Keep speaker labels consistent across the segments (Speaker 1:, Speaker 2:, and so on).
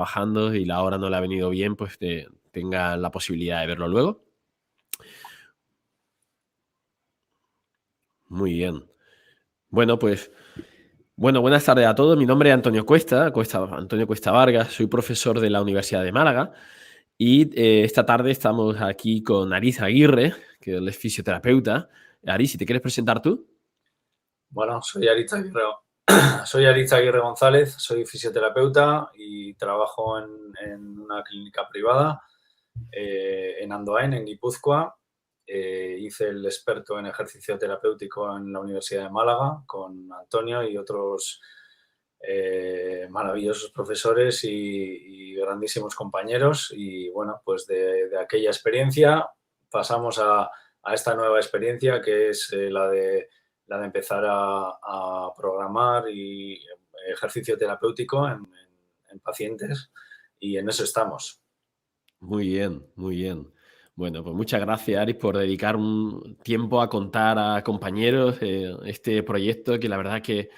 Speaker 1: trabajando y la hora no le ha venido bien, pues tenga la posibilidad de verlo luego. Muy bien. Bueno, pues buenas tardes a todos. Mi nombre es Antonio Cuesta Vargas. Soy profesor de la Universidad de Málaga y esta tarde estamos aquí con Aritz Aguirre, que él es fisioterapeuta. Aritz, si te quieres presentar tú.
Speaker 2: Bueno, soy Aritz Aguirre González, soy fisioterapeuta y trabajo en una clínica privada en Andoain, en Guipúzcoa. Hice el experto en ejercicio terapéutico en la Universidad de Málaga con Antonio y otros maravillosos profesores y grandísimos compañeros. Y bueno, pues de aquella experiencia pasamos a esta nueva experiencia que es la de empezar a programar y ejercicio terapéutico en pacientes, y en eso estamos.
Speaker 1: Muy bien, muy bien. Bueno, pues muchas gracias, Aritz, por dedicar un tiempo a contar a compañeros este proyecto que la verdad que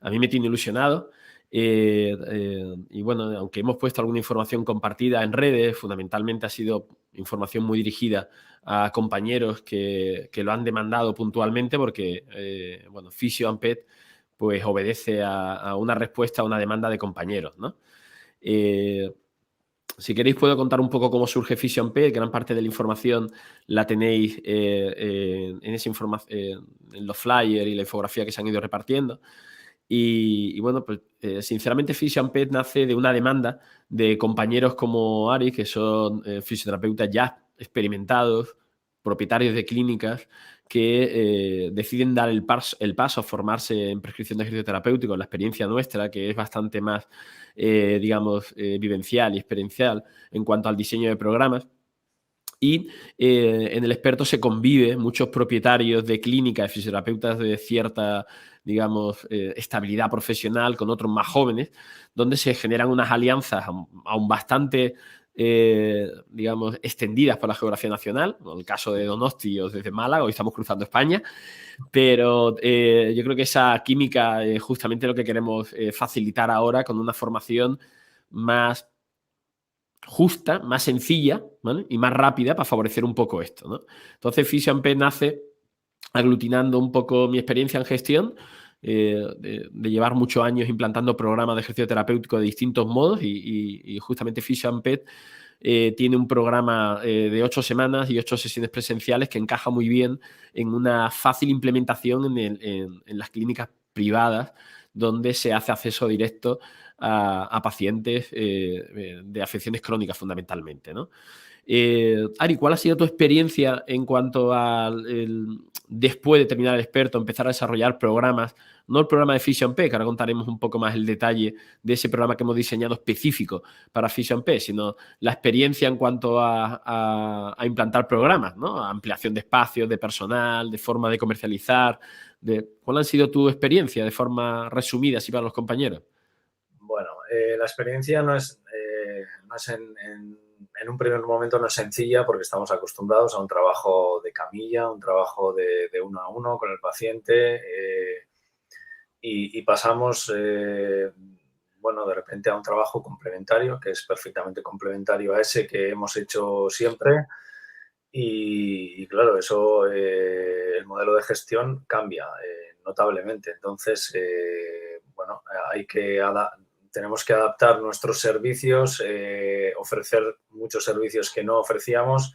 Speaker 1: a mí me tiene ilusionado. Y bueno, aunque hemos puesto alguna información compartida en redes, fundamentalmente ha sido información muy dirigida a compañeros que lo han demandado puntualmente porque, bueno, Physio-Amped pues obedece a una respuesta a una demanda de compañeros, ¿no? Si queréis puedo contar un poco cómo surge Physio-Amped. Gran parte de la información la tenéis en los flyers y la infografía que se han ido repartiendo. Y bueno, pues sinceramente Physio-Amped nace de una demanda de compañeros como Ari, que son fisioterapeutas ya experimentados, propietarios de clínicas, que deciden dar el paso a formarse en prescripción de ejercicio terapéutico. La experiencia nuestra, que es bastante más, digamos, vivencial y experiencial en cuanto al diseño de programas. Y en el experto se convive muchos propietarios de clínicas, fisioterapeutas de cierta, digamos, estabilidad profesional con otros más jóvenes, donde se generan unas alianzas aún bastante, digamos, extendidas por la geografía nacional. En el caso de Donosti o desde Málaga, hoy estamos cruzando España, pero yo creo que esa química es justamente lo que queremos facilitar ahora con una formación más justa, más sencilla, ¿vale? Y más rápida para favorecer un poco esto, ¿no? Entonces, Physio-Amped nace aglutinando un poco mi experiencia en gestión, de llevar muchos años implantando programas de ejercicio terapéutico de distintos modos y justamente Physio-Amped tiene un programa de 8 semanas y 8 sesiones presenciales que encaja muy bien en una fácil implementación en las clínicas privadas, donde se hace acceso directo a pacientes de afecciones crónicas fundamentalmente, ¿no? Ari, ¿cuál ha sido tu experiencia en cuanto al después de terminar el experto, empezar a desarrollar programas? No el programa de Physio-Amped, que ahora contaremos un poco más el detalle de ese programa que hemos diseñado específico para Physio-Amped, sino la experiencia en cuanto a implantar programas, ¿no? A ampliación de espacios, de personal, de forma de comercializar. ¿Cuál ha sido tu experiencia de forma resumida, así para los compañeros?
Speaker 2: Bueno, la experiencia no es en un primer momento no es sencilla, porque estamos acostumbrados a un trabajo de camilla, un trabajo de uno a uno con el paciente, y pasamos, bueno, de repente a un trabajo complementario, que es perfectamente complementario a ese que hemos hecho siempre. Y claro, eso, el modelo de gestión cambia notablemente. Entonces, bueno, tenemos que adaptar nuestros servicios, ofrecer muchos servicios que no ofrecíamos,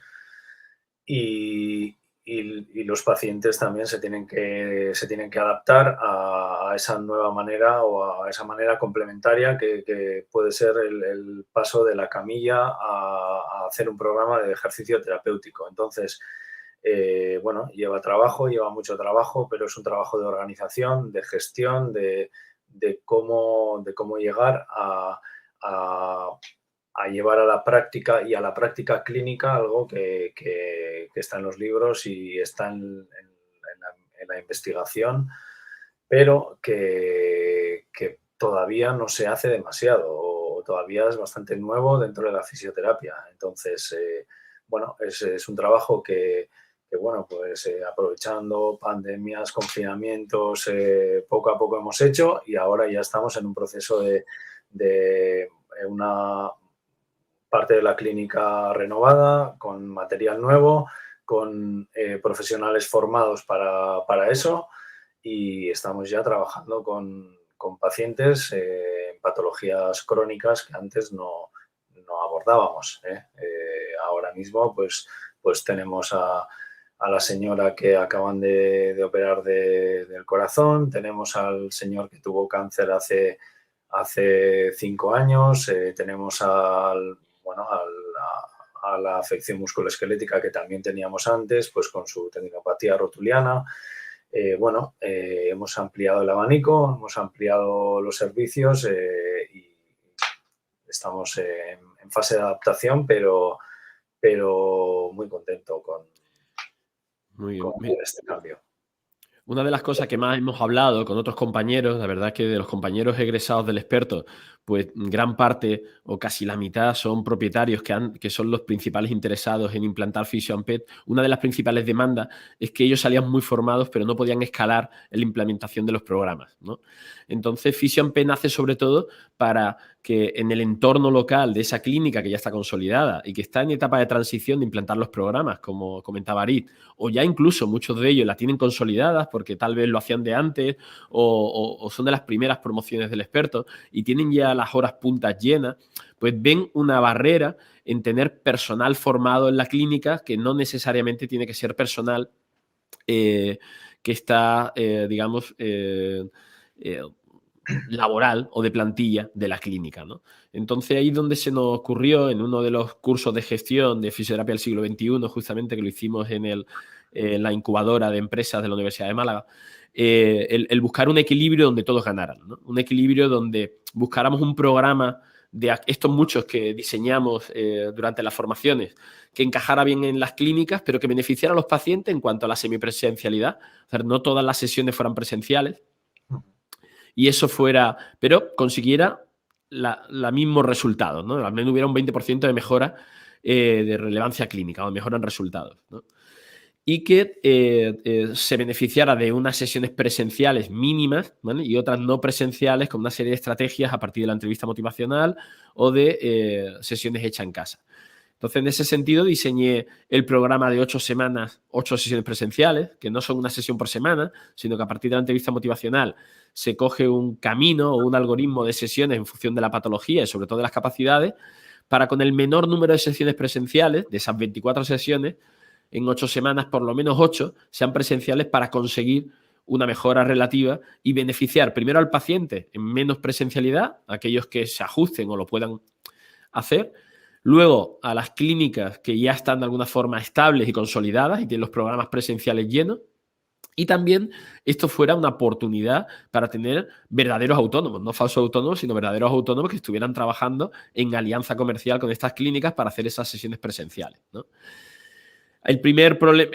Speaker 2: y, y los pacientes también se tienen que adaptar a esa nueva manera, o a esa manera complementaria que puede ser el paso de la camilla a hacer un programa de ejercicio terapéutico. Entonces, bueno, lleva mucho trabajo, pero es un trabajo de organización, de gestión, de cómo llegar a llevar a la práctica, y a la práctica clínica, algo que está en los libros y está en la investigación, pero que todavía no se hace demasiado, o todavía es bastante nuevo dentro de la fisioterapia. Entonces, bueno, es un trabajo que, bueno, pues aprovechando pandemias, confinamientos, poco a poco hemos hecho, y ahora ya estamos en un proceso de una parte de la clínica renovada, con material nuevo, con profesionales formados para eso, y estamos ya trabajando con pacientes en patologías crónicas que antes no abordábamos. Ahora mismo pues tenemos a la señora que acaban de operar del corazón, tenemos al señor que tuvo cáncer hace 5 años, tenemos a la afección musculoesquelética que también teníamos antes, pues con su tendinopatía rotuliana. Hemos ampliado el abanico, hemos ampliado los servicios y estamos en fase de adaptación, pero muy contento con este cambio.
Speaker 1: Una de las cosas que más hemos hablado con otros compañeros, la verdad es que de los compañeros egresados del experto, pues gran parte o casi la mitad son propietarios que son los principales interesados en implantar Physio-Amped. Una de las principales demandas es que ellos salían muy formados, pero no podían escalar en la implementación de los programas, ¿no? Entonces, Physio-Amped nace sobre todo para que en el entorno local de esa clínica que ya está consolidada y que está en etapa de transición de implantar los programas, como comentaba Arit, o ya incluso muchos de ellos la tienen consolidadas porque tal vez lo hacían de antes o son de las primeras promociones del experto y tienen ya las horas puntas llenas, pues ven una barrera en tener personal formado en la clínica que no necesariamente tiene que ser personal que está, laboral o de plantilla de la clínica, ¿no? Entonces ahí es donde se nos ocurrió en uno de los cursos de gestión de fisioterapia del siglo XXI, justamente que lo hicimos en la incubadora de empresas de la Universidad de Málaga, el buscar un equilibrio donde todos ganaran, ¿no? Un equilibrio donde buscáramos un programa de estos muchos que diseñamos durante las formaciones, que encajara bien en las clínicas, pero que beneficiara a los pacientes en cuanto a la semipresencialidad. O sea, no todas las sesiones fueran presenciales y eso fuera, pero consiguiera la mismo resultado, ¿no? Al menos hubiera un 20% de mejora de relevancia clínica o de mejora en resultados, ¿no? Y que se beneficiara de unas sesiones presenciales mínimas, ¿vale? Y otras no presenciales con una serie de estrategias a partir de la entrevista motivacional o de sesiones hechas en casa. Entonces, en ese sentido, diseñé el programa de 8 semanas, 8 sesiones presenciales, que no son una sesión por semana, sino que a partir de la entrevista motivacional se coge un camino o un algoritmo de sesiones en función de la patología y sobre todo de las capacidades, para con el menor número de sesiones presenciales, de esas 24 sesiones, en 8 semanas, por lo menos 8, sean presenciales para conseguir una mejora relativa y beneficiar primero al paciente en menos presencialidad, aquellos que se ajusten o lo puedan hacer, luego a las clínicas que ya están de alguna forma estables y consolidadas y tienen los programas presenciales llenos, y también esto fuera una oportunidad para tener verdaderos autónomos, no falsos autónomos, sino verdaderos autónomos que estuvieran trabajando en alianza comercial con estas clínicas para hacer esas sesiones presenciales, ¿no? El primer problema,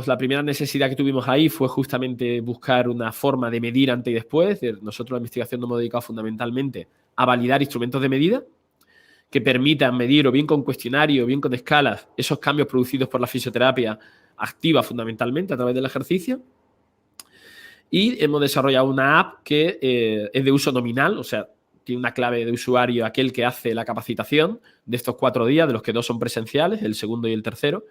Speaker 1: la primera necesidad que tuvimos ahí fue justamente buscar una forma de medir antes y después. Nosotros la investigación nos hemos dedicado fundamentalmente a validar instrumentos de medida que permitan medir o bien con cuestionario o bien con escalas esos cambios producidos por la fisioterapia activa fundamentalmente a través del ejercicio. Y hemos desarrollado una app que es de uso nominal, o sea, tiene una clave de usuario aquel que hace la capacitación de estos 4 días, de los que 2 son presenciales, el segundo y el tercero,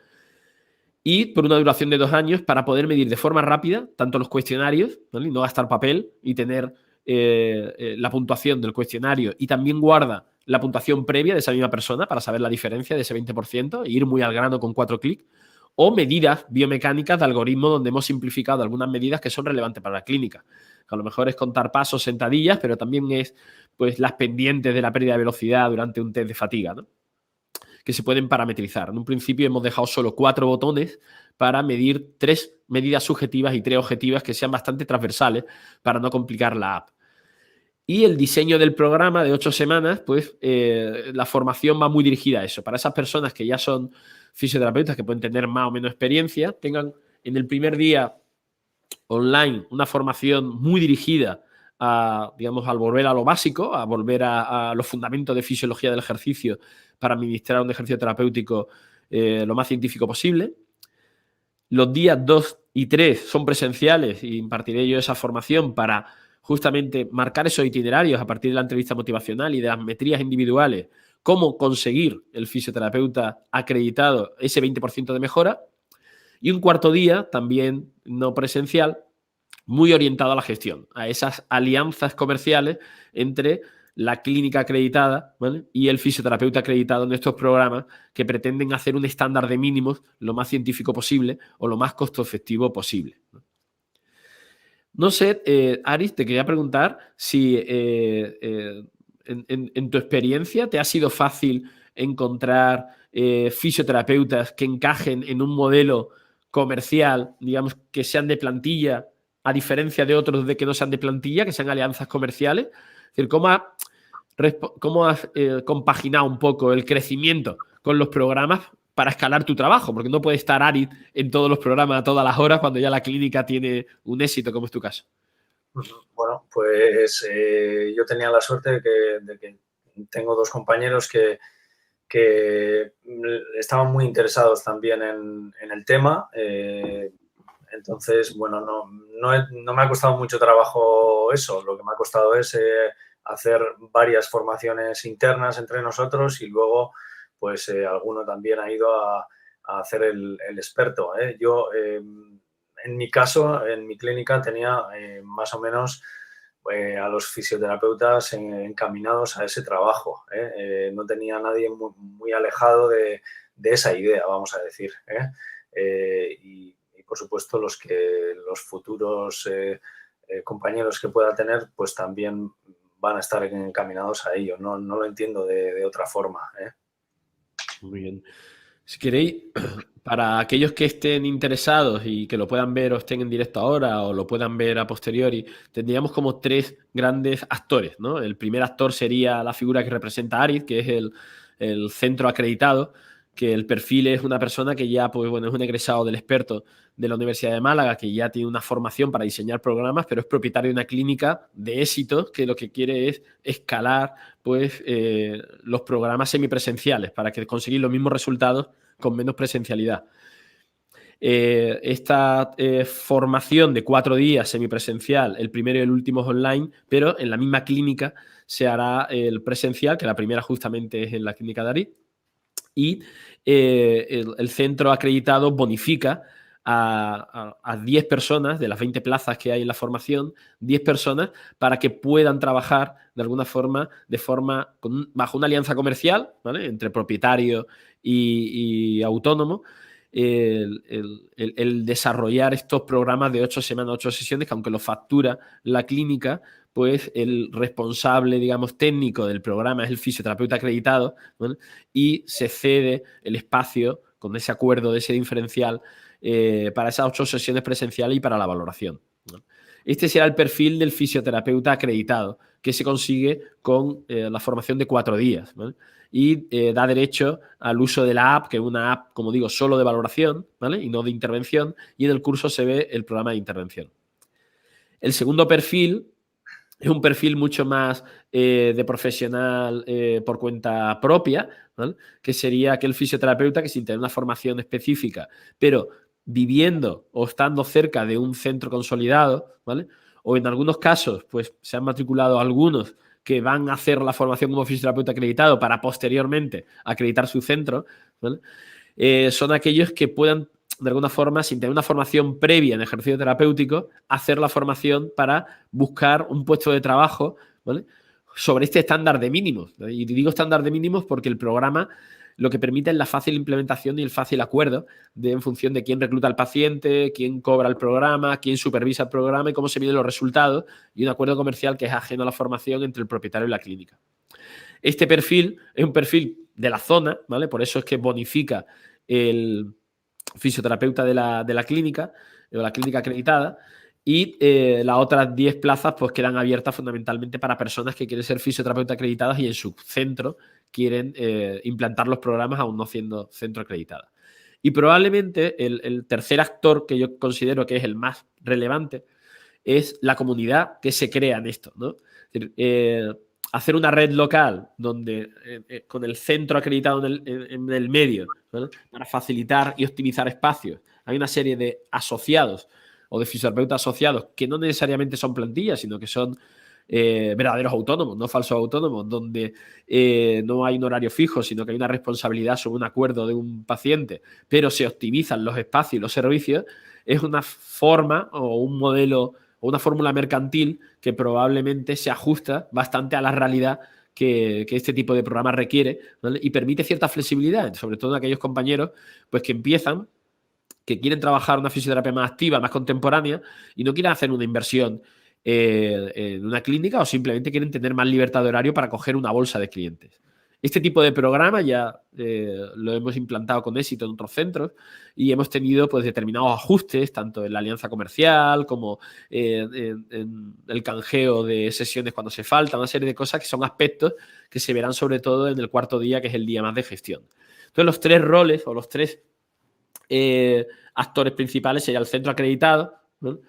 Speaker 1: y por una duración de 2 años para poder medir de forma rápida tanto los cuestionarios, ¿vale? Y no gastar papel y tener la puntuación del cuestionario, y también guarda la puntuación previa de esa misma persona para saber la diferencia de ese 20% e ir muy al grano con 4 clics, o medidas biomecánicas de algoritmo donde hemos simplificado algunas medidas que son relevantes para la clínica, que a lo mejor es contar pasos, sentadillas, pero también es pues las pendientes de la pérdida de velocidad durante un test de fatiga, ¿no? Que se pueden parametrizar. En un principio hemos dejado solo 4 botones para medir 3 medidas subjetivas y 3 objetivas que sean bastante transversales para no complicar la app. Y el diseño del programa de 8 semanas, pues la formación va muy dirigida a eso. Para esas personas que ya son fisioterapeutas, que pueden tener más o menos experiencia, tengan en el primer día online una formación muy dirigida a, digamos, al volver a lo básico, a volver a los fundamentos de fisiología del ejercicio para administrar un ejercicio terapéutico lo más científico posible. Los días 2 y 3 son presenciales y impartiré yo esa formación para justamente marcar esos itinerarios a partir de la entrevista motivacional y de las metrías individuales, cómo conseguir el fisioterapeuta acreditado ese 20% de mejora. Y un cuarto día, también no presencial, muy orientado a la gestión, a esas alianzas comerciales entre la clínica acreditada, ¿vale?, y el fisioterapeuta acreditado en estos programas que pretenden hacer un estándar de mínimos lo más científico posible o lo más costo efectivo posible. No sé, Aris, te quería preguntar si en tu experiencia te ha sido fácil encontrar fisioterapeutas que encajen en un modelo comercial, digamos, que sean de plantilla, a diferencia de otros de que no sean de plantilla, que sean alianzas comerciales. Es decir, ¿cómo has compaginado un poco el crecimiento con los programas para escalar tu trabajo? Porque no puede estar Aris en todos los programas a todas las horas cuando ya la clínica tiene un éxito, como es tu caso.
Speaker 2: Bueno, pues yo tenía la suerte de que tengo dos compañeros que estaban muy interesados también en el tema. Entonces, bueno, no me ha costado mucho trabajo eso. Lo que me ha costado es hacer varias formaciones internas entre nosotros y luego, pues, alguno también ha ido a hacer el experto. Yo, en mi caso, en mi clínica tenía más o menos a los fisioterapeutas encaminados a ese trabajo. No tenía a nadie muy alejado de esa idea, vamos a decir. Y, por supuesto, los futuros compañeros que pueda tener, pues también van a estar encaminados a ello. No lo entiendo de otra forma.
Speaker 1: Muy bien. Si queréis, para aquellos que estén interesados y que lo puedan ver o estén en directo ahora o lo puedan ver a posteriori, tendríamos como tres grandes actores, ¿no? El primer actor sería la figura que representa a Aris, que es el centro acreditado, que el perfil es una persona que ya, pues bueno, es un egresado del experto de la Universidad de Málaga, que ya tiene una formación para diseñar programas, pero es propietario de una clínica de éxito que lo que quiere es escalar, pues, los programas semipresenciales para que conseguir los mismos resultados con menos presencialidad. Esta formación de 4 días semipresencial, el primero y el último es online, pero en la misma clínica se hará el presencial, que la primera justamente es en la clínica de Aris, y el centro acreditado bonifica a 10 personas de las 20 plazas que hay en la formación, 10 personas para que puedan trabajar de alguna forma, bajo una alianza comercial, ¿vale?, entre propietario y autónomo, el desarrollar estos programas de 8 semanas, 8 sesiones, que aunque lo factura la clínica, pues el responsable, digamos, técnico del programa es el fisioterapeuta acreditado, ¿vale?, y se cede el espacio con ese acuerdo de ese diferencial para esas 8 sesiones presenciales y para la valoración, ¿no? Este será el perfil del fisioterapeuta acreditado, que se consigue con la formación de 4 días, ¿vale? Y da derecho al uso de la app, que es una app, como digo, solo de valoración, ¿vale?, y no de intervención, y en el curso se ve el programa de intervención. El segundo perfil es un perfil mucho más de profesional por cuenta propia, ¿vale?, que sería aquel fisioterapeuta que sin tener una formación específica, pero viviendo o estando cerca de un centro consolidado, ¿vale?, o en algunos casos, pues se han matriculado algunos que van a hacer la formación como fisioterapeuta acreditado para posteriormente acreditar su centro, ¿vale? Son aquellos que puedan, de alguna forma, sin tener una formación previa en ejercicio terapéutico, hacer la formación para buscar un puesto de trabajo, ¿vale?, sobre este estándar de mínimos. Y digo estándar de mínimos porque el programa lo que permite es la fácil implementación y el fácil acuerdo en función de quién recluta al paciente, quién cobra el programa, quién supervisa el programa y cómo se miden los resultados, y un acuerdo comercial que es ajeno a la formación entre el propietario y la clínica. Este perfil es un perfil de la zona, ¿vale? Por eso es que bonifica el fisioterapeuta de la clínica, o la clínica acreditada, y las otras 10 plazas pues quedan abiertas fundamentalmente para personas que quieren ser fisioterapeutas acreditadas y en su centro quieren implantar los programas aún no siendo centro acreditado. Y probablemente el tercer actor que yo considero que es el más relevante es la comunidad que se crea en esto, ¿no? Es decir, hacer una red local donde con el centro acreditado en el medio, ¿vale?, para facilitar y optimizar espacios. Hay una serie de asociados o de fisioterapeutas asociados, que no necesariamente son plantillas, sino que son verdaderos autónomos, no falsos autónomos, donde no hay un horario fijo, sino que hay una responsabilidad sobre un acuerdo de un paciente, pero se optimizan los espacios y los servicios, es una forma o un modelo o una fórmula mercantil que probablemente se ajusta bastante a la realidad que este tipo de programa requiere, ¿vale? Y permite cierta flexibilidad, sobre todo en aquellos compañeros pues, que empiezan, que quieren trabajar una fisioterapia más activa, más contemporánea, y no quieren hacer una inversión en una clínica, o simplemente quieren tener más libertad de horario para coger una bolsa de clientes. Este tipo de programa ya lo hemos implantado con éxito en otros centros y hemos tenido pues, determinados ajustes, tanto en la alianza comercial como en el canjeo de sesiones cuando se falta, una serie de cosas que son aspectos que se verán sobre todo en el cuarto día, que es el día más de gestión. Entonces, los tres roles o los tres actores principales sería el centro acreditado, ¿no?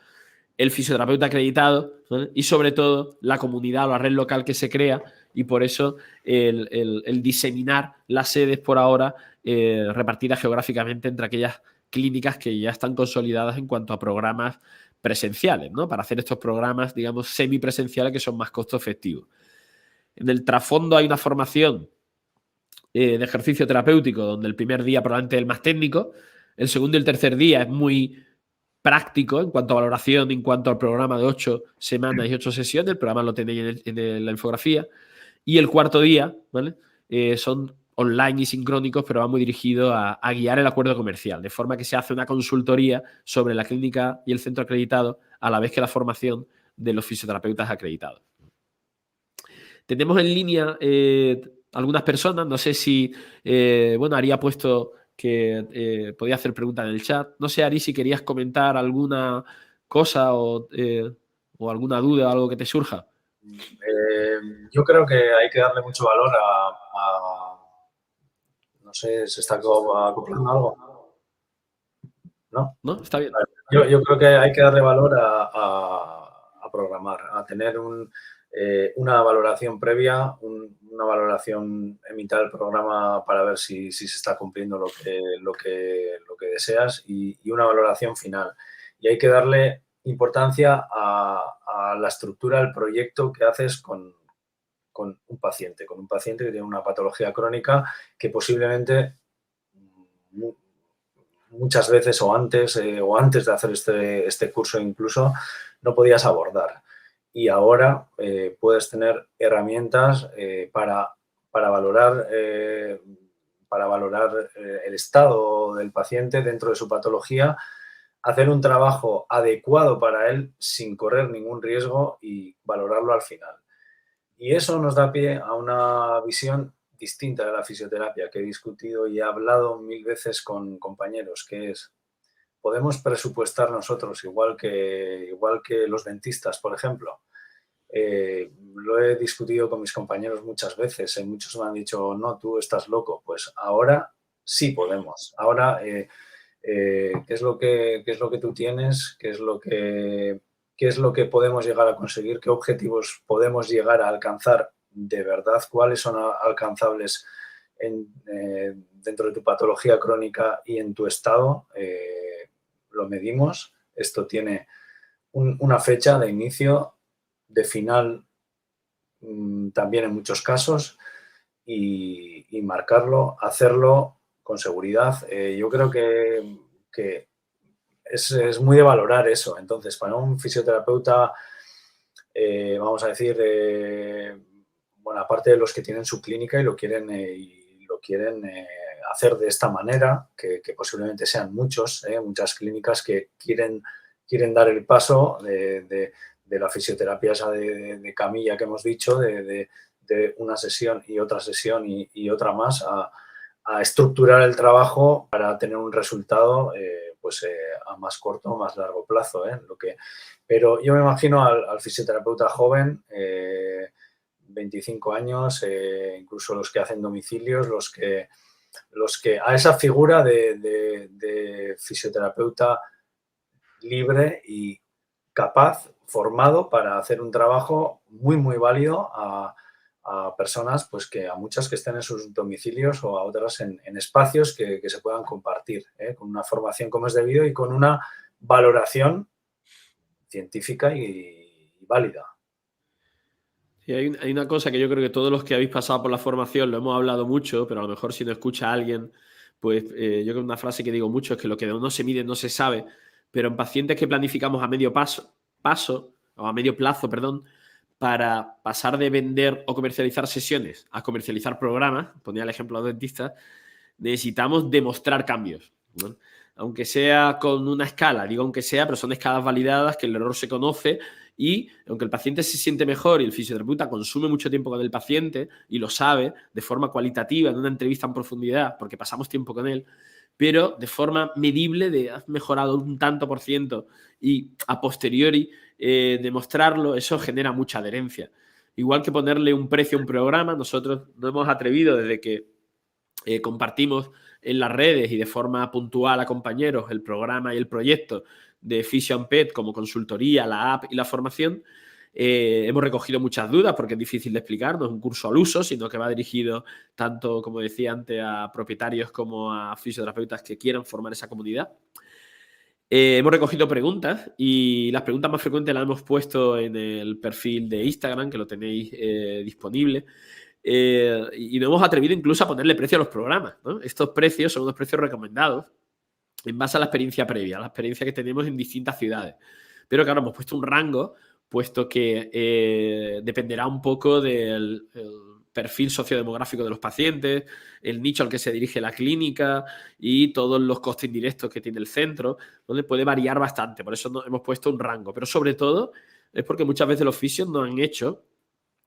Speaker 1: El fisioterapeuta acreditado, ¿no? Y sobre todo la comunidad o la red local que se crea, y por eso el diseminar las sedes por ahora repartidas geográficamente entre aquellas clínicas que ya están consolidadas en cuanto a programas presenciales, ¿no? Para hacer estos programas, digamos, semipresenciales que son más costo efectivos. En el trasfondo hay una formación de ejercicio terapéutico, donde el primer día probablemente es el más técnico, el segundo y el tercer día es muy práctico en cuanto a valoración, en cuanto al programa de 8 semanas y 8 sesiones, el programa lo tenéis en la infografía, y el cuarto día, ¿vale? Son online y sincrónicos, pero va muy dirigido a guiar el acuerdo comercial, de forma que se hace una consultoría sobre la clínica y el centro acreditado, a la vez que la formación de los fisioterapeutas acreditados. Tenemos en línea algunas personas, no sé si, bueno, Ari ha puesto que podía hacer preguntas en el chat. No sé, Ari, si querías comentar alguna cosa o alguna duda o algo que te surja.
Speaker 2: Yo creo que hay que darle mucho valor no sé, ¿se está acoplando algo? ¿No?
Speaker 1: ¿No? Está bien.
Speaker 2: Yo creo que hay que darle valor a programar, a tener una valoración previa, una valoración en mitad del programa para ver si se está cumpliendo lo que deseas y una valoración final. Y hay que darle importancia a la estructura del proyecto que haces con un paciente que tiene una patología crónica que posiblemente muchas veces o antes de hacer este curso incluso no podías abordar. Y ahora puedes tener herramientas para valorar el estado del paciente dentro de su patología, hacer un trabajo adecuado para él sin correr ningún riesgo y valorarlo al final. Y eso nos da pie a una visión distinta de la fisioterapia que he discutido y he hablado 1000 veces con compañeros, que es, podemos presupuestar nosotros igual que los dentistas, por ejemplo. Lo he discutido con mis compañeros muchas veces. Muchos me han dicho, no, tú estás loco. Pues ahora sí podemos. Ahora, ¿qué es lo que tú tienes? ¿Qué es lo que podemos llegar a conseguir? ¿Qué objetivos podemos llegar a alcanzar de verdad? ¿Cuáles son alcanzables dentro de tu patología crónica y en tu estado? Lo medimos. Esto tiene una fecha de inicio, de final también en muchos casos, y marcarlo, hacerlo con seguridad. Yo creo que es muy de valorar eso. Entonces, para un fisioterapeuta, vamos a decir, bueno, aparte de los que tienen su clínica y lo quieren hacer de esta manera, que posiblemente sean muchas clínicas que quieren dar el paso de la fisioterapia esa de camilla que hemos dicho, de una sesión y otra sesión y otra más, a estructurar el trabajo para tener un resultado a más corto o más largo plazo. Pero yo me imagino al fisioterapeuta joven, 25 años, incluso los que hacen domicilios, los que a esa figura de fisioterapeuta libre y capaz, formado para hacer un trabajo muy, muy válido a personas, pues que a muchas que estén en sus domicilios o a otras en espacios que se puedan compartir, con una formación como es debido y con una valoración científica y válida.
Speaker 1: Sí, hay una cosa que yo creo que todos los que habéis pasado por la formación lo hemos hablado mucho, pero a lo mejor si no escucha a alguien, pues yo creo que una frase que digo mucho es que lo que no se mide no se sabe, pero en pacientes que planificamos a medio paso o a medio plazo, perdón, para pasar de vender o comercializar sesiones a comercializar programas, ponía el ejemplo de los dentistas, necesitamos demostrar cambios, ¿no? Aunque sea con una escala, digo aunque sea, pero son escalas validadas, que el error se conoce y aunque el paciente se siente mejor y el fisioterapeuta consume mucho tiempo con el paciente y lo sabe de forma cualitativa en una entrevista en profundidad, porque pasamos tiempo con él, pero de forma medible de has mejorado un tanto por ciento y a posteriori demostrarlo, eso genera mucha adherencia. Igual que ponerle un precio a un programa, nosotros nos hemos atrevido desde que compartimos en las redes y de forma puntual a compañeros el programa y el proyecto de Fisio & Pet como consultoría, la app y la formación. Hemos recogido muchas dudas porque es difícil de explicar, no es un curso al uso, sino que va dirigido tanto, como decía antes, a propietarios como a fisioterapeutas que quieran formar esa comunidad. Hemos recogido preguntas y las preguntas más frecuentes las hemos puesto en el perfil de Instagram, que lo tenéis disponible. Y nos hemos atrevido incluso a ponerle precio a los programas, ¿no? Estos precios son unos precios recomendados en base a la experiencia previa, a la experiencia que tenemos en distintas ciudades. Pero claro, hemos puesto un rango, puesto que dependerá un poco del perfil sociodemográfico de los pacientes, el nicho al que se dirige la clínica y todos los costes indirectos que tiene el centro, donde puede variar bastante. Por eso hemos puesto un rango. Pero sobre todo es porque muchas veces los fisios no han hecho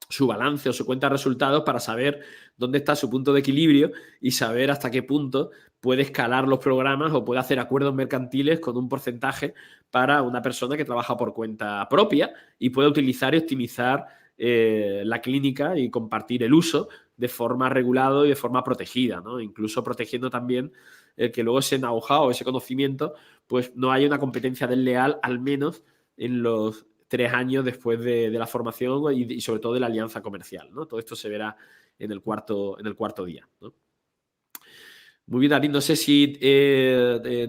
Speaker 1: su balance o su cuenta de resultados para saber dónde está su punto de equilibrio y saber hasta qué punto puede escalar los programas o puede hacer acuerdos mercantiles con un porcentaje para una persona que trabaja por cuenta propia y puede utilizar y optimizar la clínica y compartir el uso de forma regulada y de forma protegida, ¿no? Incluso protegiendo también el que luego ese know-how, ese conocimiento, pues no haya una competencia desleal, al menos en los 3 años después de la formación y sobre todo de la alianza comercial, ¿no? Todo esto se verá en el cuarto día, ¿no? Muy bien, David, no sé si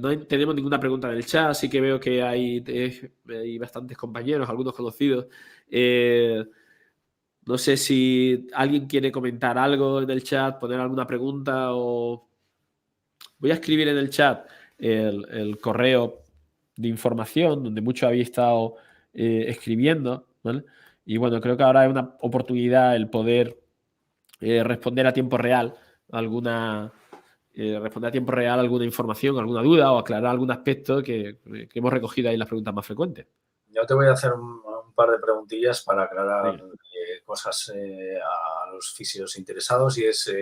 Speaker 1: no tenemos ninguna pregunta en el chat, sí que veo que hay bastantes compañeros, algunos conocidos. No sé si alguien quiere comentar algo en el chat, poner alguna pregunta o... Voy a escribir en el chat el correo de información donde muchos habéis estado escribiendo, ¿vale? Y bueno, creo que ahora es una oportunidad el poder responder a tiempo real alguna información, alguna duda o aclarar algún aspecto que hemos recogido ahí en las preguntas más frecuentes.
Speaker 2: Yo te voy a hacer un par de preguntillas para aclarar cosas a los fisios interesados y es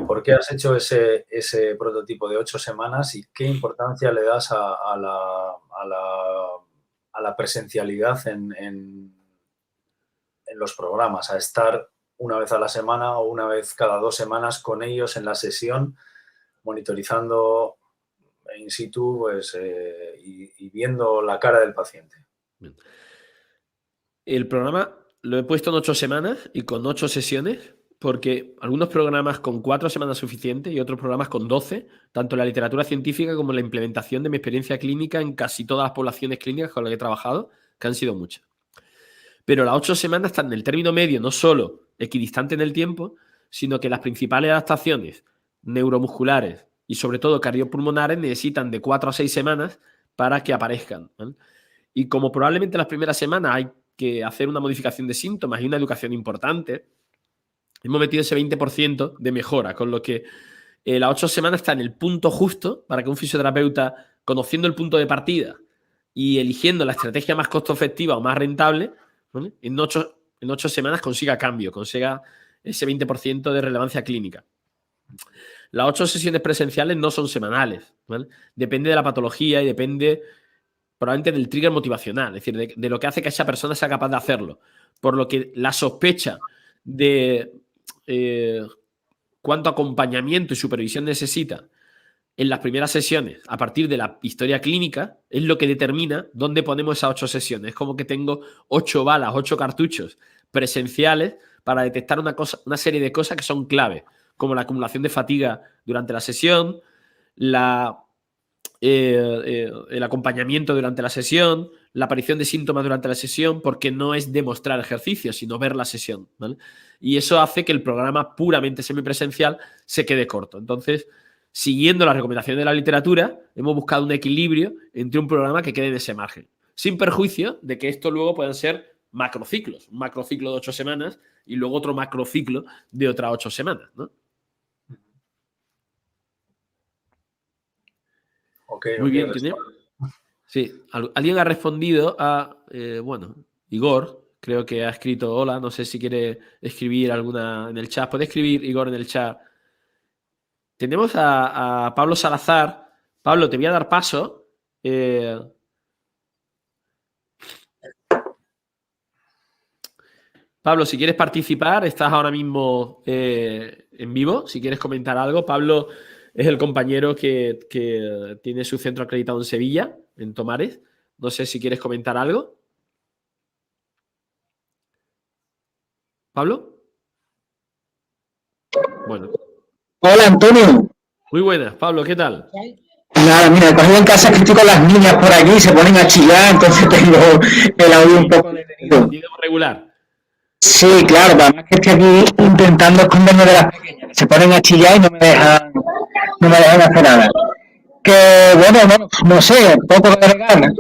Speaker 2: ¿por qué has hecho ese prototipo de 8 semanas y qué importancia le das a la presencialidad en los programas, a estar una vez a la semana o una vez cada 2 semanas con ellos en la sesión, monitorizando in situ pues, y viendo la cara del paciente?
Speaker 1: Bien. El programa lo he puesto en 8 semanas y con 8 sesiones, porque algunos programas con 4 semanas es suficiente y otros programas con 12, tanto en la literatura científica como en la implementación de mi experiencia clínica en casi todas las poblaciones clínicas con las que he trabajado, que han sido muchas. Pero las 8 semanas están en el término medio, no solo equidistante en el tiempo, sino que las principales adaptaciones neuromusculares y sobre todo cardiopulmonares necesitan de 4 a 6 semanas para que aparezcan, ¿vale? Y como probablemente las primeras semanas hay que hacer una modificación de síntomas y una educación importante, hemos metido ese 20% de mejora, con lo que las 8 semanas está en el punto justo para que un fisioterapeuta, conociendo el punto de partida y eligiendo la estrategia más costo efectiva o más rentable, ¿vale? En 8 semanas consiga cambio, consiga ese 20% de relevancia clínica. Las 8 sesiones presenciales no son semanales, ¿vale? Depende de la patología y depende probablemente del trigger motivacional, es decir, de lo que hace que esa persona sea capaz de hacerlo. Por lo que la sospecha de cuánto acompañamiento y supervisión necesita en las primeras sesiones a partir de la historia clínica es lo que determina dónde ponemos esas 8 sesiones. Es como que tengo 8 balas, 8 cartuchos presenciales para detectar una serie de cosas que son clave, como la acumulación de fatiga durante la sesión, el acompañamiento durante la sesión, la aparición de síntomas durante la sesión porque no es demostrar ejercicio, sino ver la sesión, ¿vale? Y eso hace que el programa puramente semipresencial se quede corto. Entonces, siguiendo las recomendaciones de la literatura, hemos buscado un equilibrio entre un programa que quede en ese margen, sin perjuicio de que esto luego puedan ser macrociclos, un macrociclo de 8 semanas y luego otro macrociclo de otras 8 semanas, ¿no? Muy bien, sí, alguien ha respondido a, bueno, Igor, creo que ha escrito hola, no sé si quiere escribir alguna en el chat. Puede escribir, Igor, en el chat. Tenemos a Pablo Salazar. Pablo, te voy a dar paso. Pablo, si quieres participar, estás ahora mismo en vivo. Si quieres comentar algo, Pablo es el compañero que tiene su centro acreditado en Sevilla, en Tomares. No sé si quieres comentar algo. ¿Pablo? Bueno.
Speaker 3: Hola, Antonio.
Speaker 1: Muy buenas, Pablo, ¿qué tal?
Speaker 3: Nada, mira, cogido en casa que estoy con las niñas por aquí, se ponen a chillar, entonces tengo el audio un poco detenido.
Speaker 1: Regular.
Speaker 3: Sí, claro, además que estoy aquí intentando esconderme de las pequeñas, que se ponen a chillar y no me dejan hacer nada. Que bueno, no sé, poco que agregar.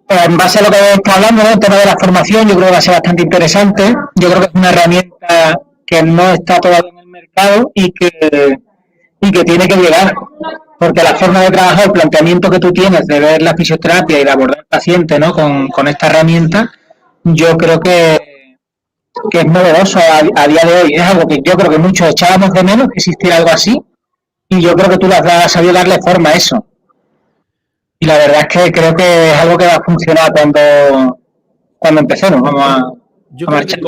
Speaker 3: En base a lo que está hablando, ¿no? El tema de la formación, yo creo que va a ser bastante interesante. Yo creo que es una herramienta que no está todavía en el mercado y que tiene que llegar. Porque la forma de trabajar, el planteamiento que tú tienes de ver la fisioterapia y de abordar al paciente, ¿no? con esta herramienta, yo creo que es novedoso a día de hoy. Es algo que yo creo que muchos echábamos de menos, que existiera algo así, y yo creo que tú has sabido darle forma a eso. Y la verdad es que creo que es algo que va a funcionar cuando empecemos.
Speaker 1: Yo creo que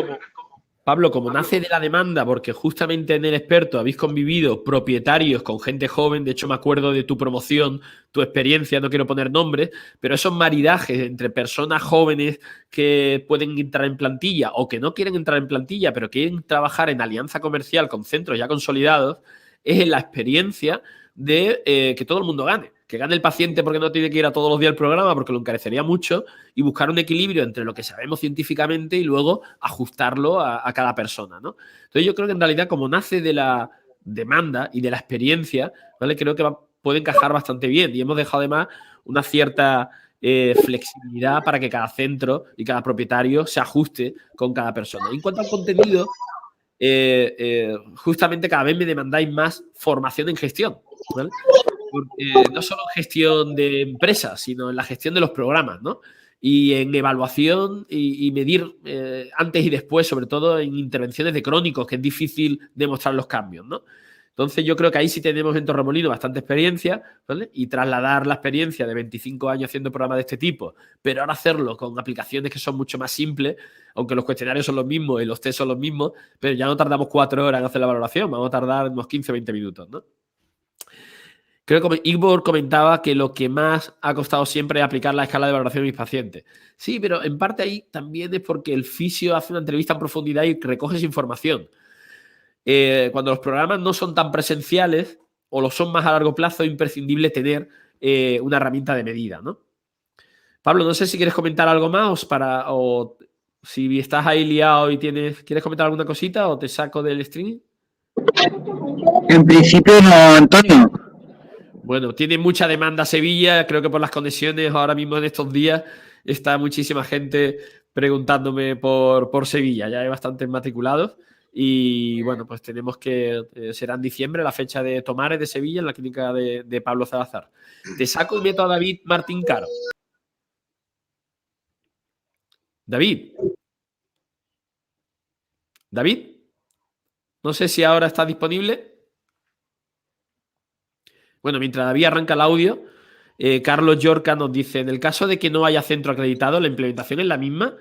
Speaker 1: Pablo, como nace de la demanda, porque justamente en el experto habéis convivido propietarios con gente joven, de hecho me acuerdo de tu promoción, tu experiencia, no quiero poner nombres, pero esos maridajes entre personas jóvenes que pueden entrar en plantilla o que no quieren entrar en plantilla, pero quieren trabajar en alianza comercial con centros ya consolidados, es la experiencia de que todo el mundo gane. Que gane el paciente porque no tiene que ir a todos los días al programa, porque lo encarecería mucho, y buscar un equilibrio entre lo que sabemos científicamente y luego ajustarlo a cada persona, ¿no? Entonces yo creo que en realidad, como nace de la demanda y de la experiencia, ¿vale? Creo que puede encajar bastante bien, y hemos dejado además una cierta flexibilidad para que cada centro y cada propietario se ajuste con cada persona. En cuanto al contenido, justamente cada vez me demandáis más formación en gestión, ¿vale? No solo en gestión de empresas, sino en la gestión de los programas, ¿no? Y en evaluación y medir antes y después, sobre todo en intervenciones de crónicos, que es difícil demostrar los cambios, ¿no? Entonces yo creo que ahí sí tenemos en Torremolinos bastante experiencia, ¿vale? Y trasladar la experiencia de 25 años haciendo programas de este tipo, pero ahora hacerlo con aplicaciones que son mucho más simples, aunque los cuestionarios son los mismos y los test son los mismos, pero ya no tardamos 4 horas en hacer la valoración, vamos a tardar unos 15 o 20 minutos, ¿no? Creo que Igor comentaba que lo que más ha costado siempre es aplicar la escala de valoración de mis pacientes. Sí, pero en parte ahí también es porque el fisio hace una entrevista en profundidad y recoge esa información. Cuando los programas no son tan presenciales o lo son más a largo plazo, es imprescindible tener una herramienta de medida, ¿no? Pablo, no sé si quieres comentar algo más o si estás ahí liado y ¿quieres comentar alguna cosita o te saco del streaming?
Speaker 3: En principio no, Antonio.
Speaker 1: Bueno, tiene mucha demanda Sevilla, creo que por las conexiones ahora mismo en estos días está muchísima gente preguntándome por Sevilla, ya hay bastantes matriculados y bueno, pues tenemos que, será en diciembre la fecha de Tomares de Sevilla en la clínica de Pablo Salazar. Te saco y meto a David Martín Caro. David, no sé si ahora está disponible. Bueno, mientras David arranca el audio, Carlos Yorca nos dice, en el caso de que no haya centro acreditado, ¿la implementación es la misma?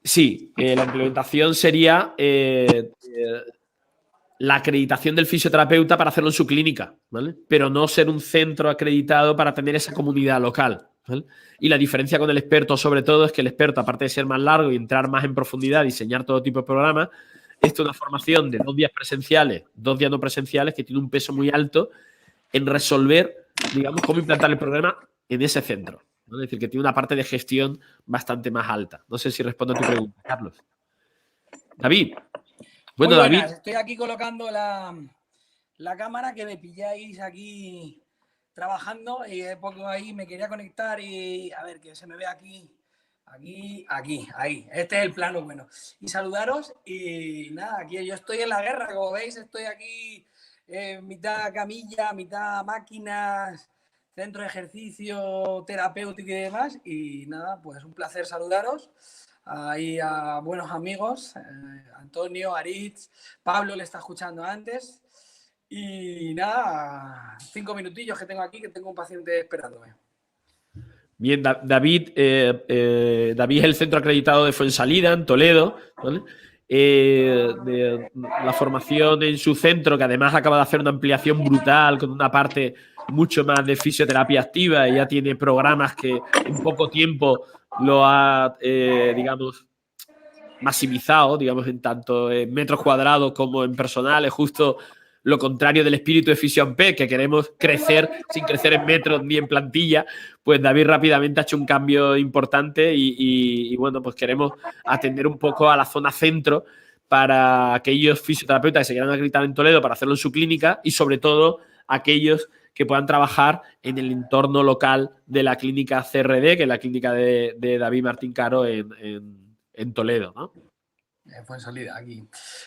Speaker 1: Sí, la implementación sería la acreditación del fisioterapeuta para hacerlo en su clínica, ¿vale? Pero no ser un centro acreditado para tener esa comunidad local, ¿vale? Y la diferencia con el experto, sobre todo, es que el experto, aparte de ser más largo y entrar más en profundidad, diseñar todo tipo de programas, esto es una formación de 2 días presenciales, 2 días no presenciales, que tiene un peso muy alto en resolver, digamos, cómo implantar el programa en ese centro, ¿no? Es decir, que tiene una parte de gestión bastante más alta. No sé si respondo a tu pregunta, Carlos. David. Bueno,
Speaker 4: Muy buenas,
Speaker 1: David.
Speaker 4: estoy aquí colocando la cámara, que me pilláis aquí trabajando y de poco ahí me quería conectar y a ver que se me ve aquí, ahí. Este es el plano bueno. Y saludaros y nada, aquí yo estoy en la guerra, como veis, estoy aquí mitad camilla, mitad máquinas, centro de ejercicio terapéutico y demás. Y nada, pues un placer saludaros. Ahí a buenos amigos, Antonio, Aritz, Pablo le está escuchando antes. Y nada, 5 minutillos que tengo aquí, que tengo un paciente esperándome.
Speaker 1: Bien, David es el centro acreditado de Fuensalida, en Toledo, ¿vale? De la formación en su centro, que además acaba de hacer una ampliación brutal con una parte mucho más de fisioterapia activa y ya tiene programas que en poco tiempo lo ha, digamos, maximizado, digamos, en tanto en metros cuadrados como en personal. Es justo lo contrario del espíritu de FisioAMPET, que queremos crecer sin crecer en metros ni en plantilla. Pues David rápidamente ha hecho un cambio importante y bueno, pues queremos atender un poco a la zona centro para aquellos fisioterapeutas que se quieran acreditar en Toledo para hacerlo en su clínica y sobre todo aquellos que puedan trabajar en el entorno local de la clínica CRD, que es la clínica de David Martín Caro en Toledo, ¿no?
Speaker 4: Fue en salida aquí.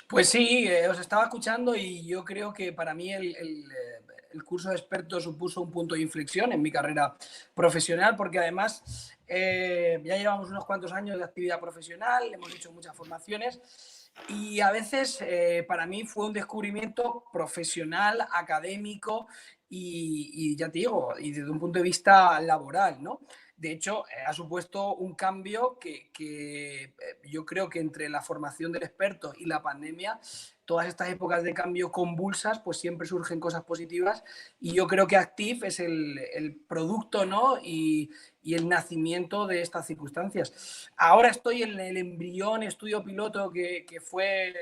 Speaker 4: Pues sí, os estaba escuchando y yo creo que para mí el curso de experto supuso un punto de inflexión en mi carrera profesional, porque además ya llevamos unos cuantos años de actividad profesional, hemos hecho muchas formaciones y a veces para mí fue un descubrimiento profesional, académico y ya te digo, y desde un punto de vista laboral, ¿no? De hecho, ha supuesto un cambio que yo creo que entre la formación del experto y la pandemia, todas estas épocas de cambio convulsas, pues siempre surgen cosas positivas y yo creo que Active es el producto, ¿no? Y el nacimiento de estas circunstancias. Ahora estoy en el embrión estudio piloto que fue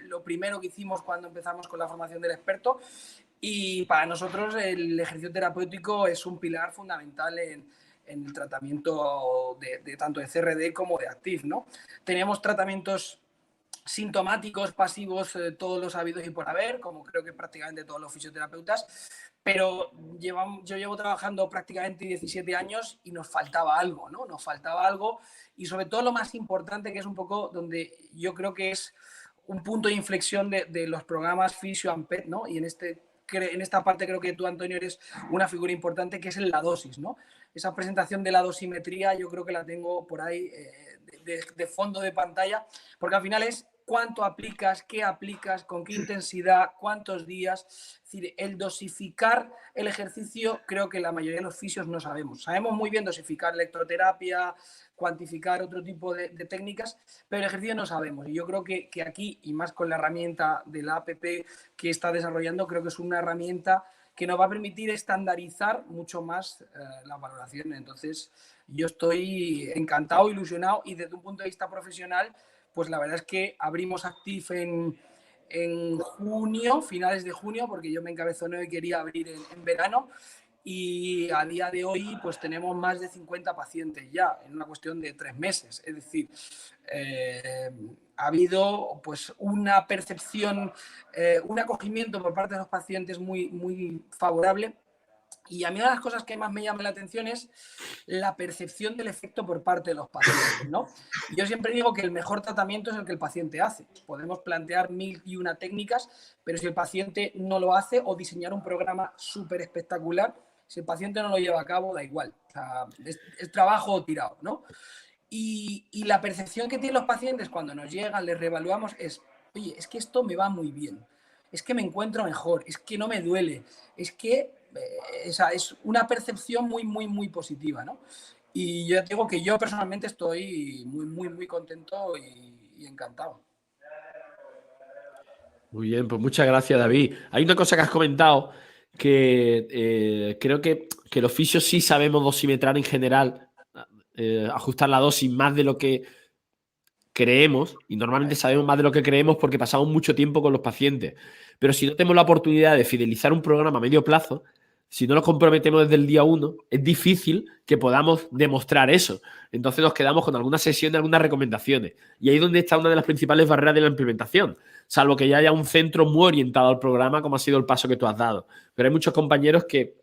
Speaker 4: lo primero que hicimos cuando empezamos con la formación del experto y para nosotros el ejercicio terapéutico es un pilar fundamental en el tratamiento de tanto de CRD como de Active, ¿no? Tenemos tratamientos sintomáticos, pasivos, todos los habidos y por haber, como creo que prácticamente todos los fisioterapeutas, pero yo llevo trabajando prácticamente 17 años y nos faltaba algo, ¿no? Nos faltaba algo y sobre todo lo más importante, que es un poco donde yo creo que es un punto de inflexión de los programas FisioAMPET, ¿no? Y en esta parte creo que tú, Antonio, eres una figura importante, que es en la dosis, ¿no? Esa presentación de la dosimetría yo creo que la tengo por ahí de fondo de pantalla, porque al final es cuánto aplicas, qué aplicas, con qué intensidad, cuántos días. Es decir, el dosificar el ejercicio creo que la mayoría de los fisios no sabemos. Sabemos muy bien dosificar electroterapia, cuantificar otro tipo de técnicas, pero el ejercicio no sabemos. Y yo creo que aquí, y más con la herramienta de la APP que está desarrollando, creo que es una herramienta que nos va a permitir estandarizar mucho más la valoración. Entonces, yo estoy encantado, ilusionado y desde un punto de vista profesional, pues la verdad es que abrimos Active en junio, finales de junio, porque yo me encabezoné y quería abrir en verano. Y a día de hoy pues tenemos más de 50 pacientes ya en una cuestión de 3 meses. Es decir, ha habido pues una percepción, un acogimiento por parte de los pacientes muy, muy favorable. Y a mí una de las cosas que más me llama la atención es la percepción del efecto por parte de los pacientes, ¿no? Yo siempre digo que el mejor tratamiento es el que el paciente hace. Podemos plantear 1001 técnicas, pero si el paciente no lo hace o diseñar un programa súper espectacular, si el paciente no lo lleva a cabo, da igual. O sea, es trabajo tirado, ¿no? Y la percepción que tienen los pacientes cuando nos llegan, les reevaluamos, es, oye, es que esto me va muy bien, es que me encuentro mejor, es que no me duele, es que es una percepción muy, muy, muy positiva, ¿no? Y yo te digo que yo personalmente estoy muy, muy, muy contento y encantado.
Speaker 1: Muy bien, pues muchas gracias, David. Hay una cosa que has comentado que creo que los fisios sí sabemos dosimetrar en general, ajustar la dosis más de lo que creemos, y normalmente sabemos más de lo que creemos porque pasamos mucho tiempo con los pacientes. Pero si no tenemos la oportunidad de fidelizar un programa a medio plazo, si no nos comprometemos desde el día 1, es difícil que podamos demostrar eso. Entonces nos quedamos con algunas sesiones, algunas recomendaciones. Y ahí es donde está una de las principales barreras de la implementación, salvo que ya haya un centro muy orientado al programa, como ha sido el paso que tú has dado. Pero hay muchos compañeros que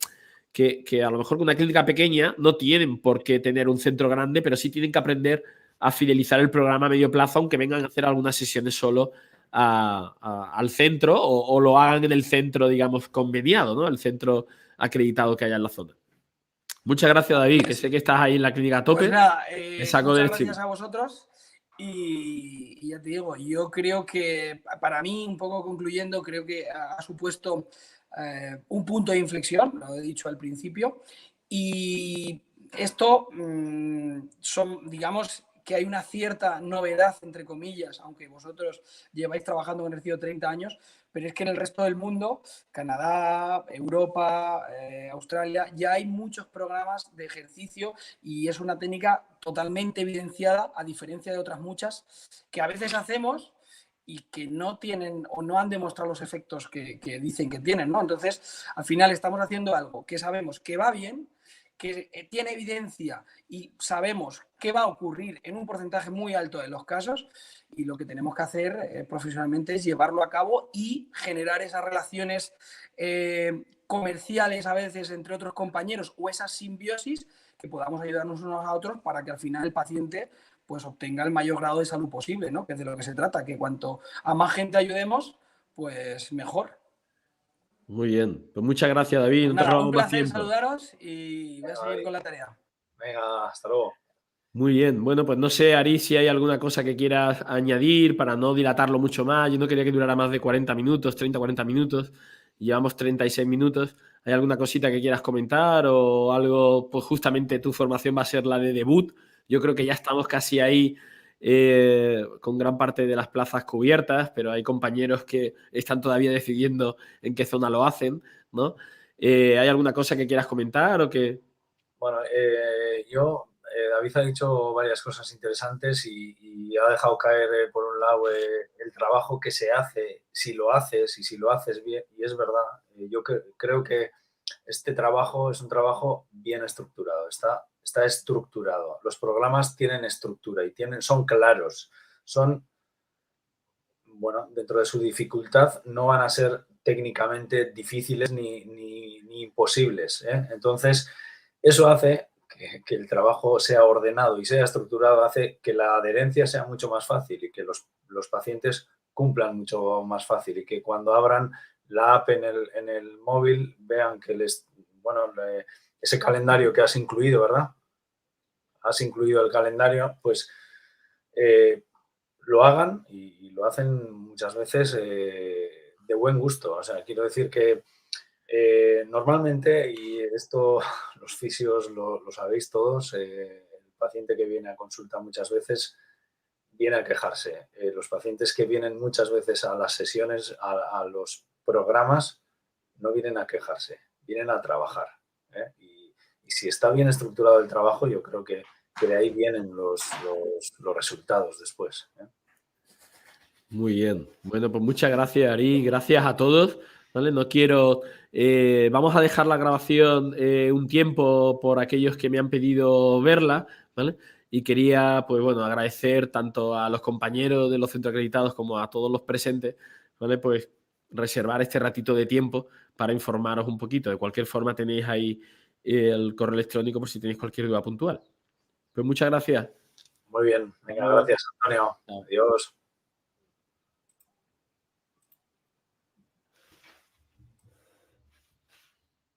Speaker 1: a lo mejor con una clínica pequeña no tienen por qué tener un centro grande, pero sí tienen que aprender a fidelizar el programa a medio plazo, aunque vengan a hacer algunas sesiones solo al centro o lo hagan en el centro, digamos, conveniado, ¿no? El centro acreditado que haya en la zona. Muchas gracias, David, que sé que estás ahí en la clínica a tope.
Speaker 4: Pues nada,
Speaker 1: Me saco
Speaker 4: muchas
Speaker 1: del
Speaker 4: gracias
Speaker 1: stream.
Speaker 4: a vosotros y ya te digo, yo creo que para mí, un poco concluyendo, creo que ha supuesto un punto de inflexión, lo he dicho al principio, y esto son, digamos, que hay una cierta novedad, entre comillas, aunque vosotros lleváis trabajando con Ejercicio 30 años, pero es que en el resto del mundo, Canadá, Europa, Australia, ya hay muchos programas de ejercicio y es una técnica totalmente evidenciada, a diferencia de otras muchas que a veces hacemos y que no tienen o no han demostrado los efectos que dicen que tienen, ¿no? Entonces, al final estamos haciendo algo que sabemos que va bien, que tiene evidencia y sabemos qué va a ocurrir en un porcentaje muy alto de los casos, y lo que tenemos que hacer profesionalmente es llevarlo a cabo y generar esas relaciones comerciales a veces entre otros compañeros o esa simbiosis que podamos ayudarnos unos a otros para que al final el paciente pues obtenga el mayor grado de salud posible, ¿no? Que es de lo que se trata, que cuanto a más gente ayudemos, pues mejor.
Speaker 1: Muy bien. Pues muchas gracias, David.
Speaker 4: Pues
Speaker 1: No te
Speaker 4: nada, un
Speaker 1: robamos más
Speaker 4: placer
Speaker 1: tiempo.
Speaker 4: saludaros y voy a seguir con la tarea.
Speaker 2: Venga, hasta luego.
Speaker 1: Muy bien. Bueno, pues no sé, Ari, si hay alguna cosa que quieras añadir para no dilatarlo mucho más. Yo no quería que durara más de 40 minutos, 30, 40 minutos. Llevamos 36 minutos. ¿Hay alguna cosita que quieras comentar o algo? Pues justamente tu formación va a ser la de debut. Yo creo que ya estamos casi ahí con gran parte de las plazas cubiertas, pero hay compañeros que están todavía decidiendo en qué zona lo hacen, ¿no? ¿Hay alguna cosa que quieras comentar o que...?
Speaker 2: Bueno, David ha dicho varias cosas interesantes y ha dejado caer, por un lado, el trabajo que se hace, si lo haces y si lo haces bien, y es verdad. Yo creo que este trabajo es un trabajo bien estructurado, está estructurado. Los programas tienen estructura y son claros, bueno, dentro de su dificultad, no van a ser técnicamente difíciles ni imposibles, ¿eh? Entonces, eso hace que el trabajo sea ordenado y sea estructurado, hace que la adherencia sea mucho más fácil y que los pacientes cumplan mucho más fácil y que cuando abran la app en el móvil vean que ese calendario que has incluido, ¿verdad? Has incluido el calendario, pues lo hagan y lo hacen muchas veces de buen gusto. O sea, quiero decir que normalmente, y esto los fisios lo sabéis todos, el paciente que viene a consulta muchas veces viene a quejarse. Los pacientes que vienen muchas veces a las sesiones, a los programas, no vienen a quejarse, vienen a trabajar, ¿eh? Y si está bien estructurado el trabajo, yo creo que de ahí vienen los resultados después, ¿eh?
Speaker 1: Muy bien. Bueno, pues muchas gracias, Ari. Gracias a todos. ¿Vale? No quiero... vamos a dejar la grabación un tiempo por aquellos que me han pedido verla, ¿vale? Y quería, pues bueno, agradecer tanto a los compañeros de los centros acreditados como a todos los presentes, ¿vale? Pues reservar este ratito de tiempo para informaros un poquito. De cualquier forma tenéis ahí el correo electrónico por si tenéis cualquier duda puntual. Pues muchas gracias.
Speaker 2: Muy bien. Venga, gracias, Antonio. Adiós.